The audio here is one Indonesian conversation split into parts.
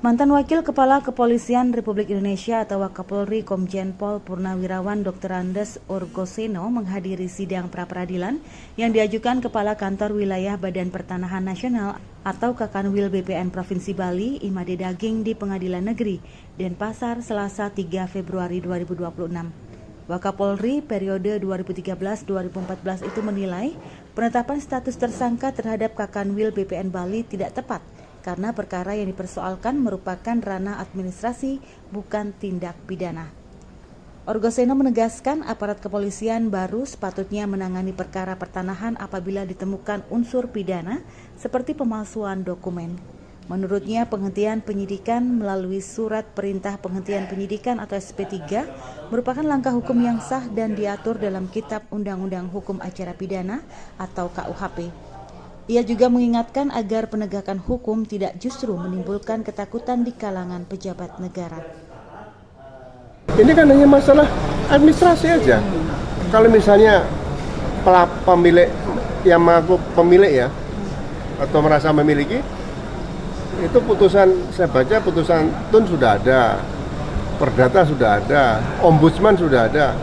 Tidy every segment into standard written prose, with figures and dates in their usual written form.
Mantan Wakil Kepala Kepolisian Republik Indonesia atau Wakapolri Komjen Pol Purnawirawan Dr. Andes Urgoseno menghadiri sidang pra-peradilan yang diajukan Kepala Kantor Wilayah Badan Pertanahan Nasional atau Kakanwil BPN Provinsi Bali Imade Daging di Pengadilan Negeri Denpasar Selasa 3 Februari 2026. Wakapolri periode 2013-2014 itu menilai penetapan status tersangka terhadap Kakanwil BPN Bali tidak tepat karena perkara yang dipersoalkan merupakan ranah administrasi, bukan tindak pidana. Urgoseno menegaskan aparat kepolisian baru sepatutnya menangani perkara pertanahan apabila ditemukan unsur pidana seperti pemalsuan dokumen. Menurutnya, penghentian penyidikan melalui surat perintah penghentian penyidikan atau SP3 merupakan langkah hukum yang sah dan diatur dalam Kitab Undang-Undang Hukum Acara Pidana atau KUHP. Ia juga mengingatkan agar penegakan hukum tidak justru menimbulkan ketakutan di kalangan pejabat negara. Ini kan hanya masalah administrasi aja. Kalau misalnya pemilik yang mengaku pemilik ya, atau merasa memiliki, itu putusan, saya baca putusan TUN sudah ada, Perdata sudah ada, Ombudsman sudah ada.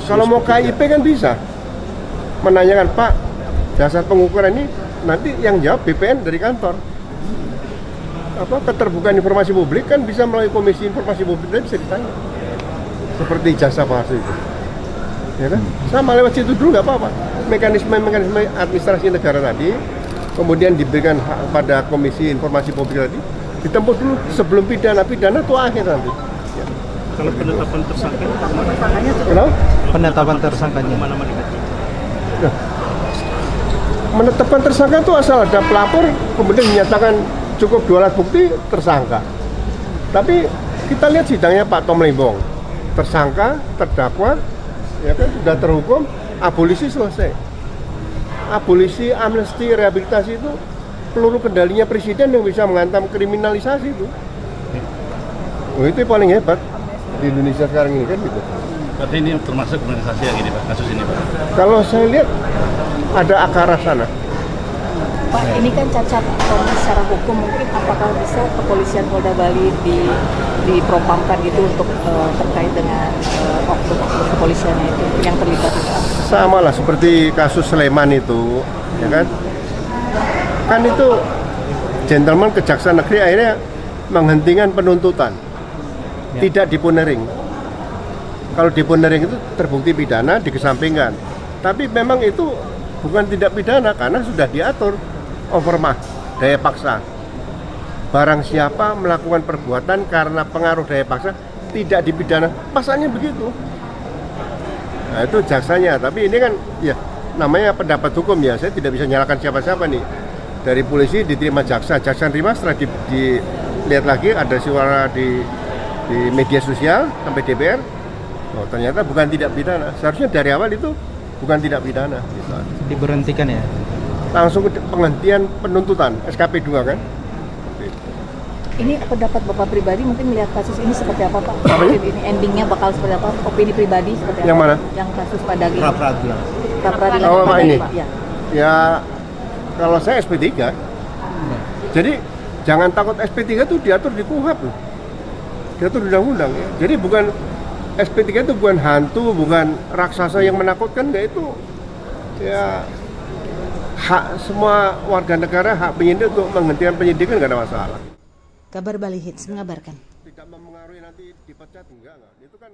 Kalau mau KIP kan bisa menanyakan, Pak, dasar pengukuran ini nanti yang jawab BPN dari kantor. Keterbukaan informasi publik kan bisa melalui Komisi Informasi Publik, dan bisa ditanya. Seperti jasa palsu itu. Ya kan? Sama lewat situ dulu nggak apa-apa. Mekanisme administrasi negara tadi, kemudian diberikan hak pada Komisi Informasi Publik tadi, ditempuh dulu sebelum pidana itu akhir nanti. Ya. Kalau penetapan tersangka, kenapa? Penetapan tersangkanya mana-mana? Menetapkan tersangka itu asal ada pelapor, kemudian dinyatakan cukup 2 alat bukti, tersangka. Tapi kita lihat sidangnya Pak Tom Lembong, tersangka, terdakwa, ya kan, sudah terhukum, abolisi selesai. Abolisi, amnesti, rehabilitasi itu peluru kendalinya presiden yang bisa menghantam kriminalisasi itu. Oh, itu paling hebat di Indonesia sekarang ini kan gitu. Berarti ini termasuk kriminalisasi yang ini Pak, kasus ini Pak? Kalau saya lihat ada akar sana. Pak, ini kan cacat secara hukum, mungkin apakah bisa kepolisian Polda Bali dipropampkan gitu untuk terkait dengan oknum kepolisiannya itu yang terlibat? Sama lah seperti kasus Sleman itu, ya kan? Kan itu gentleman Kejaksaan Negeri akhirnya menghentikan penuntutan, tidak dipunering. Kalau dipunering itu terbukti pidana, dikesampingkan. Tapi memang itu bukan tidak pidana karena sudah diatur overmah, daya paksa. Barang siapa melakukan perbuatan karena pengaruh daya paksa tidak dipidana, pasalnya begitu. Nah, itu jaksanya, tapi ini kan ya namanya pendapat hukum ya, saya tidak bisa nyalakan siapa-siapa nih. Dari polisi diterima jaksa terima, setelah dilihat lagi ada suara di media sosial sampai DPR. Oh, ternyata bukan tidak pidana. Seharusnya dari awal itu bukan tidak pidana. Gitu. Diberhentikan ya? Langsung ke penghentian penuntutan, SKP 2 kan? Ini pendapat Bapak pribadi mungkin melihat kasus ini seperti apa Pak? Ini endingnya bakal seperti apa? Opini pribadi seperti apa? Yang mana? Yang kasus Pak Daging. Pra-peradilan. Oh, Pak ini? Ya. Ya, kalau saya SP3. Jadi jangan takut, SP3 itu diatur di KUHP loh. Diatur di undang-undang ya. Jadi bukan SP3 itu bukan hantu, bukan raksasa yang menakutkan, enggak, itu ya hak semua warga negara, hak penyidik untuk menghentikan penyidikan nggak ada masalah. Kabar Bali Hits mengabarkan. Tidak mempengaruhi nanti dipecat, enggak. Itu kan